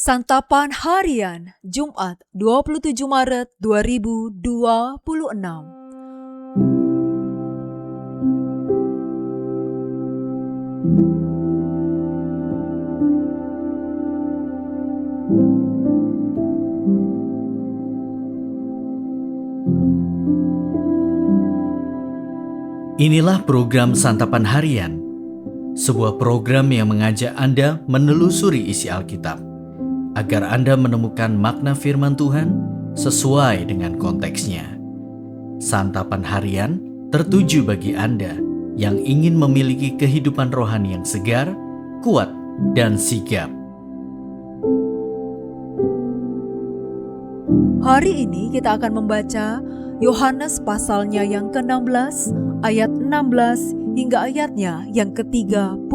Santapan Harian Jumat 27 Maret 2026. Inilah program Santapan Harian, sebuah program yang mengajak Anda menelusuri isi Alkitab, agar Anda menemukan makna firman Tuhan sesuai dengan konteksnya. Santapan Harian tertuju bagi Anda yang ingin memiliki kehidupan rohani yang segar, kuat, dan sigap. Hari ini kita akan membaca Yohanes pasalnya yang ke-16, ayat 16 hingga ayatnya yang ke-33.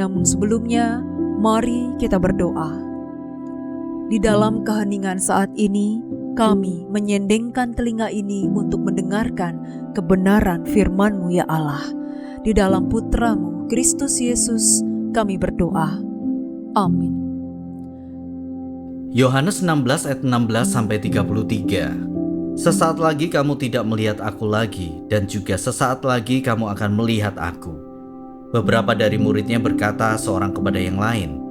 Namun sebelumnya, mari kita berdoa. Di dalam keheningan saat ini, kami menyendengkan telinga ini untuk mendengarkan kebenaran firman-Mu ya Allah. Di dalam Putra-Mu, Kristus Yesus, kami berdoa. Amin. Yohanes 16 ayat 16-33. Sesaat lagi kamu tidak melihat aku lagi, dan juga sesaat lagi kamu akan melihat aku. Beberapa dari muridnya berkata seorang kepada yang lain,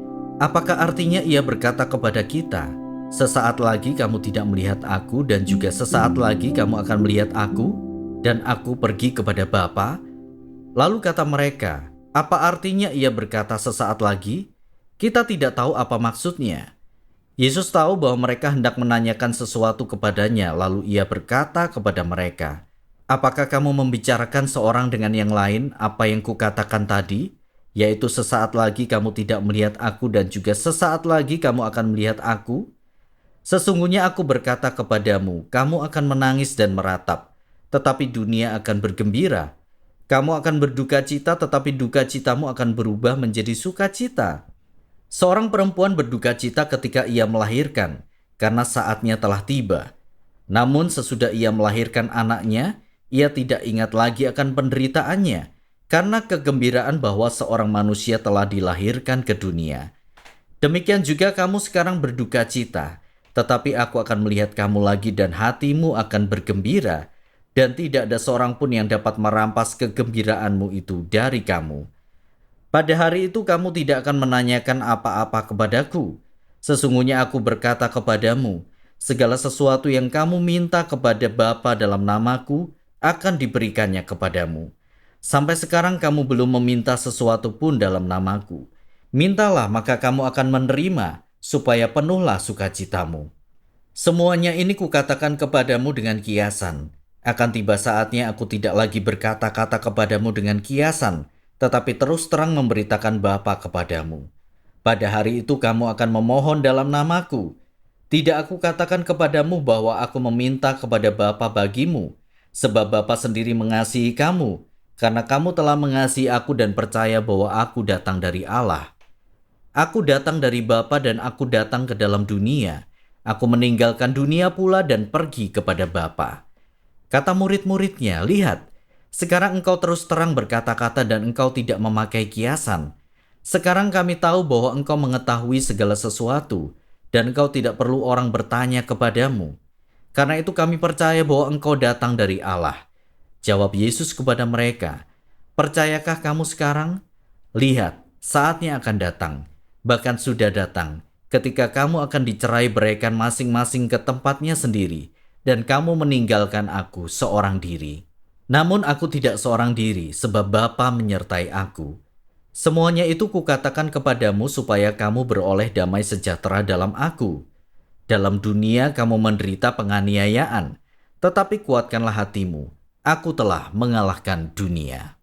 apakah artinya ia berkata kepada kita, sesaat lagi kamu tidak melihat aku, dan juga sesaat lagi kamu akan melihat aku, dan aku pergi kepada Bapa? Lalu kata mereka, apa artinya ia berkata sesaat lagi? Kita tidak tahu apa maksudnya. Yesus tahu bahwa mereka hendak menanyakan sesuatu kepadanya, lalu ia berkata kepada mereka, apakah kamu membicarakan seorang dengan yang lain apa yang kukatakan tadi? Yaitu sesaat lagi kamu tidak melihat aku, dan juga sesaat lagi kamu akan melihat aku? Sesungguhnya aku berkata kepadamu, kamu akan menangis dan meratap, tetapi dunia akan bergembira. Kamu akan berduka cita, tetapi duka citamu akan berubah menjadi sukacita. Seorang perempuan berduka cita ketika ia melahirkan, karena saatnya telah tiba. Namun sesudah ia melahirkan anaknya, ia tidak ingat lagi akan penderitaannya, karena kegembiraan bahwa seorang manusia telah dilahirkan ke dunia. Demikian juga kamu sekarang berduka cita, tetapi aku akan melihat kamu lagi dan hatimu akan bergembira, dan tidak ada seorang pun yang dapat merampas kegembiraanmu itu dari kamu. Pada hari itu kamu tidak akan menanyakan apa-apa kepadaku. Sesungguhnya aku berkata kepadamu, segala sesuatu yang kamu minta kepada Bapa dalam namaku akan diberikannya kepadamu. Sampai sekarang kamu belum meminta sesuatu pun dalam namaku. Mintalah maka kamu akan menerima, supaya penuhlah sukacitamu. Semuanya ini kukatakan kepadamu dengan kiasan. Akan tiba saatnya aku tidak lagi berkata-kata kepadamu dengan kiasan, tetapi terus terang memberitakan Bapa kepadamu. Pada hari itu kamu akan memohon dalam namaku. Tidak aku katakan kepadamu bahwa aku meminta kepada Bapa bagimu, sebab Bapa sendiri mengasihi kamu, karena kamu telah mengasihi aku dan percaya bahwa aku datang dari Allah. Aku datang dari Bapa dan aku datang ke dalam dunia. Aku meninggalkan dunia pula dan pergi kepada Bapa. Kata murid-muridnya, lihat, sekarang engkau terus terang berkata-kata dan engkau tidak memakai kiasan. Sekarang kami tahu bahwa engkau mengetahui segala sesuatu dan engkau tidak perlu orang bertanya kepadamu. Karena itu kami percaya bahwa engkau datang dari Allah. Jawab Yesus kepada mereka, percayakah kamu sekarang? Lihat, saatnya akan datang, bahkan sudah datang, ketika kamu akan dicerai-beraikan masing-masing ke tempatnya sendiri, dan kamu meninggalkan aku seorang diri. Namun aku tidak seorang diri, sebab Bapa menyertai aku. Semuanya itu kukatakan kepadamu supaya kamu beroleh damai sejahtera dalam aku. Dalam dunia kamu menderita penganiayaan, tetapi kuatkanlah hatimu. Aku telah mengalahkan dunia.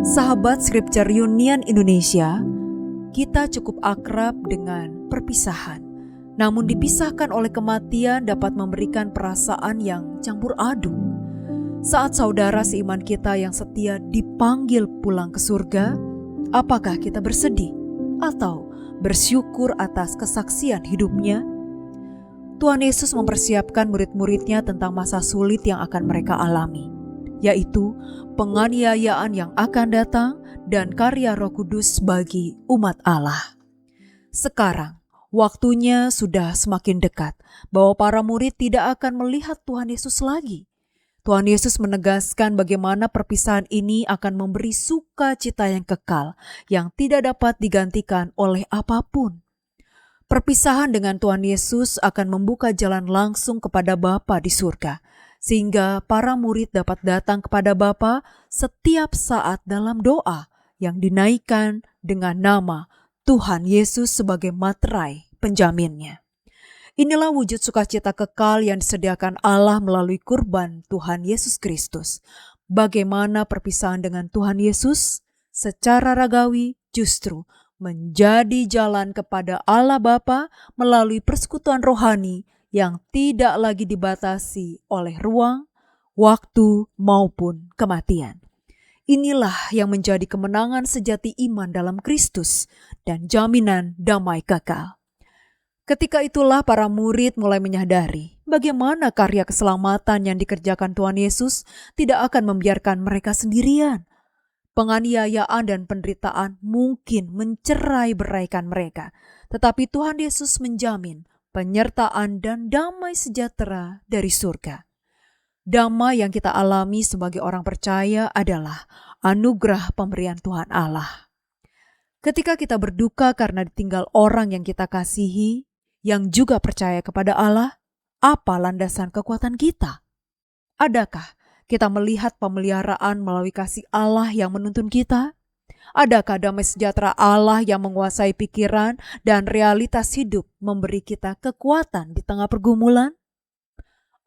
Sahabat Scripture Union Indonesia, kita cukup akrab dengan perpisahan. Namun dipisahkan oleh kematian dapat memberikan perasaan yang campur aduk. Saat saudara seiman kita yang setia dipanggil pulang ke surga, apakah kita bersedih atau bersyukur atas kesaksian hidupnya. Tuhan Yesus mempersiapkan murid-muridnya tentang masa sulit yang akan mereka alami, yaitu penganiayaan yang akan datang dan karya Roh Kudus bagi umat Allah. Sekarang, waktunya sudah semakin dekat bahwa para murid tidak akan melihat Tuhan Yesus lagi. Tuhan Yesus menegaskan bagaimana perpisahan ini akan memberi sukacita yang kekal, yang tidak dapat digantikan oleh apapun. Perpisahan dengan Tuhan Yesus akan membuka jalan langsung kepada Bapa di surga, sehingga para murid dapat datang kepada Bapa setiap saat dalam doa yang dinaikkan dengan nama Tuhan Yesus sebagai materai penjaminnya. Inilah wujud sukacita kekal yang disediakan Allah melalui kurban Tuhan Yesus Kristus. Bagaimana perpisahan dengan Tuhan Yesus secara ragawi justru menjadi jalan kepada Allah Bapa melalui persekutuan rohani yang tidak lagi dibatasi oleh ruang, waktu, maupun kematian. Inilah yang menjadi kemenangan sejati iman dalam Kristus dan jaminan damai kekal. Ketika itulah para murid mulai menyadari bagaimana karya keselamatan yang dikerjakan Tuhan Yesus tidak akan membiarkan mereka sendirian. Penganiayaan dan penderitaan mungkin mencerai-beraikan mereka, tetapi Tuhan Yesus menjamin penyertaan dan damai sejahtera dari surga. Damai yang kita alami sebagai orang percaya adalah anugerah pemberian Tuhan Allah. Ketika kita berduka karena ditinggal orang yang kita kasihi, yang juga percaya kepada Allah, apa landasan kekuatan kita? Adakah kita melihat pemeliharaan melalui kasih Allah yang menuntun kita? Adakah damai sejahtera Allah yang menguasai pikiran dan realitas hidup memberi kita kekuatan di tengah pergumulan?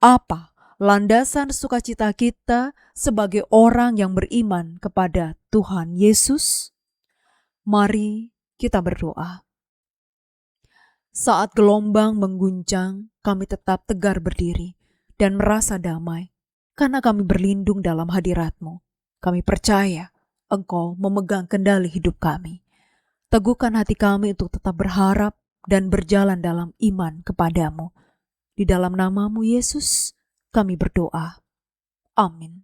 Apa landasan sukacita kita sebagai orang yang beriman kepada Tuhan Yesus? Mari kita berdoa. Saat gelombang mengguncang, kami tetap tegar berdiri dan merasa damai, karena kami berlindung dalam hadirat-Mu. Kami percaya Engkau memegang kendali hidup kami. Teguhkan hati kami untuk tetap berharap dan berjalan dalam iman kepadamu. Di dalam nama-Mu Yesus, kami berdoa. Amin.